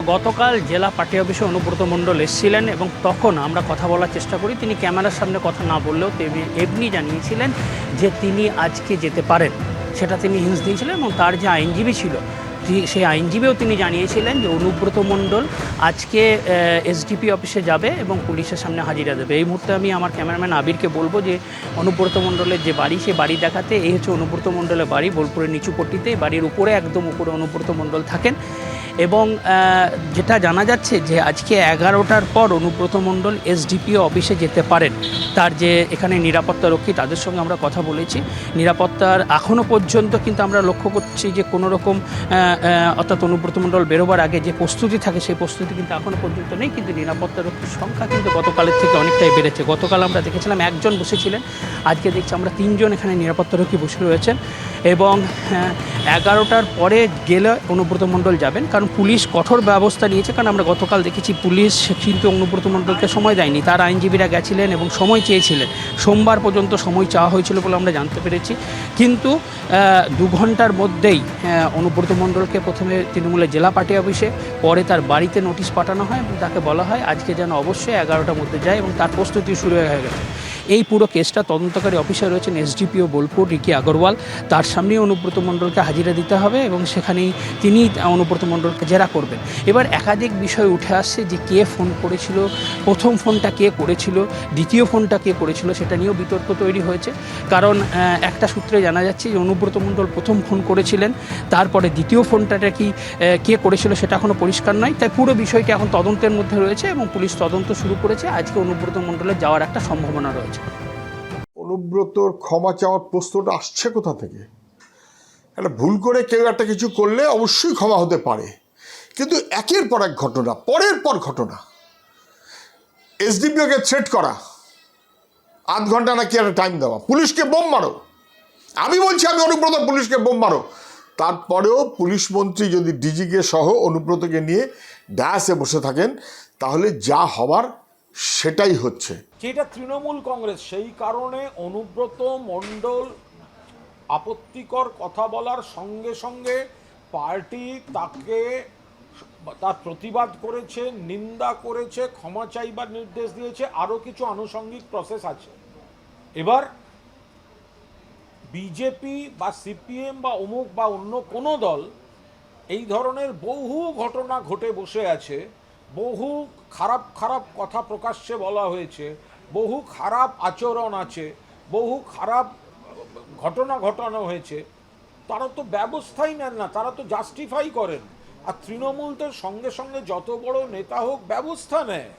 গতকাল জেলা পার্টি অফিসে অনুব্রত মণ্ডল এসেছিলেন এবং তখন আমরা কথা বলার চেষ্টা করি। তিনি ক্যামেরার সামনে কথা না বললেও তিনি এমনি জানিয়েছিলেন যে তিনি আজকে যেতে পারেন, সেটা তিনি হিন্স দিয়েছিলেন। এবং তার যে আইনজীবী ছিল সেই আইনজীবীও তিনি জানিয়েছিলেন যে অনুব্রত মণ্ডল আজকে এসডিপি অফিসে যাবে এবং পুলিশের সামনে হাজিরা দেবে। এই মুহূর্তে আমি আমার ক্যামেরাম্যান আবিরকে বলবো যে অনুব্রত মণ্ডলের যে বাড়ি, সেই বাড়ি দেখাতে। এই হচ্ছে অনুব্রত মণ্ডলের বাড়ি, বোলপুরের নিচুপট্টিতে। বাড়ির উপরে, একদম উপরে অনুব্রত মণ্ডল থাকেন। এবং যেটা জানা যাচ্ছে যে আজকে 11টার পর অনুব্রত মণ্ডল এসডিপিও অফিসে যেতে পারেন। তার যে এখানে নিরাপত্তারক্ষী, তাদের সঙ্গে আমরা কথা বলেছি। নিরাপত্তার এখনও পর্যন্ত কিন্তু আমরা লক্ষ্য করছি যে কোনো রকম অর্থাৎ অনুব্রত মণ্ডল বেরোবার আগে যে প্রস্তুতি থাকে, সেই প্রস্তুতি কিন্তু এখনও পর্যন্ত নেই। কিন্তু নিরাপত্তারক্ষীর সংখ্যা কিন্তু গতকালের থেকে অনেকটাই বেড়েছে। গতকাল আমরা দেখেছিলাম একজন বসেছিলেন, আজকে দেখছি আমরা 3 জন এখানে নিরাপত্তারক্ষী বসে রয়েছেন। এবং 11টার পরে গেলে অনুব্রত মণ্ডল যাবেন, কারণ পুলিশ কঠোর ব্যবস্থা নিয়েছে। কারণ আমরা গতকাল দেখেছি পুলিশ কিন্তু অনুব্রত মণ্ডলকে সময় দেয়নি, তার আইনজীবীরা গেছিলেন এবং সময় চেয়েছিলেন। সোমবার পর্যন্ত সময় চাওয়া হয়েছিল বলে আমরা জানতে পেরেছি। কিন্তু 2 ঘন্টার মধ্যেই অনুব্রত মণ্ডলকে প্রথমে তৃণমূলের জেলা পার্টি অফিসে, পরে তার বাড়িতে নোটিশ পাঠানো হয় এবং তাকে বলা হয় আজকে যেন অবশ্যই 11টার মধ্যে যায়, এবং তার প্রস্তুতি শুরু হয়ে গেছে। এই পুরো কেসটা তদন্তকারী অফিসার রয়েছেন এসডিপিও বোলপুর রিকি আগরওয়াল, তার সামনেই অনুব্রত মণ্ডলকে হাজিরা দিতে হবে এবং সেখানেই তিনি অনুব্রত মণ্ডলকে জেরা করবেন। এবার একাধিক বিষয় উঠে আসছে যে কে ফোন করেছিল, প্রথম ফোনটা কে করেছিল, দ্বিতীয় ফোনটা কে করেছিল, সেটা নিয়েও বিতর্ক তৈরি হয়েছে। কারণ একটা সূত্রে জানা যাচ্ছে যে অনুব্রত মণ্ডল প্রথম ফোন করেছিলেন, তারপরে দ্বিতীয় ফোনটাটা কে করেছিল সেটা এখনও পরিষ্কার নয়। তাই পুরো বিষয়টি এখন তদন্তের মধ্যে রয়েছে এবং পুলিশ তদন্ত শুরু করেছে। আজকে অনুব্রত মণ্ডলের যাওয়ার একটা সম্ভাবনা রয়েছে। অনুব্রতর ক্ষমা চাওয়ার প্রশ্নটা আসছে কোথা থেকে? একটা ভুল করে কেউ একটা কিছু করলে অবশ্যই ক্ষমা হতে পারে, কিন্তু একের পর এক ঘটনা, পরের পর ঘটনা, এসডিপিওকে থ্রেট করা, 8 ঘন্টা নাকি একটা টাইম দেওয়া, পুলিশকে বোম মারো। আমি বলছি আমি অনুব্রত, পুলিশকে বোম মারো। তারপরেও পুলিশ মন্ত্রী যদি ডিজিকে সহ অনুব্রতকে নিয়ে ডায়াসে বসে থাকেন, তাহলে যা হবার সেটাই হচ্ছে। যেটা তৃণমূল কংগ্রেস, সেই কারণে অনুব্রত মণ্ডল আপত্তিকর কথা বলার সঙ্গে সঙ্গে পার্টি তাকে তার প্রতিবাদ করেছে, নিন্দা করেছে, ক্ষমা চাইবার নির্দেশ দিয়েছে, আরও কিছু আনুষঙ্গিক প্রসেস আছে। এবার বিজেপি বা সিপিএম বা অমুক বা অন্য কোনো দল এই ধরনের বহু ঘটনা ঘটে বসে আছে, বহু খারাপ খারাপ কথা প্রকাশ্যে বলা হয়েছে, বহু খারাপ আচরণ আছে, বহু খারাপ ঘটনা ঘটানো হয়েছে। তারা তো ব্যবস্থাই নেন না, তারা তো জাস্টিফাই করেন। আর তৃণমূল তো সঙ্গে সঙ্গে যত বড় নেতা হোক ব্যবস্থা নেয়।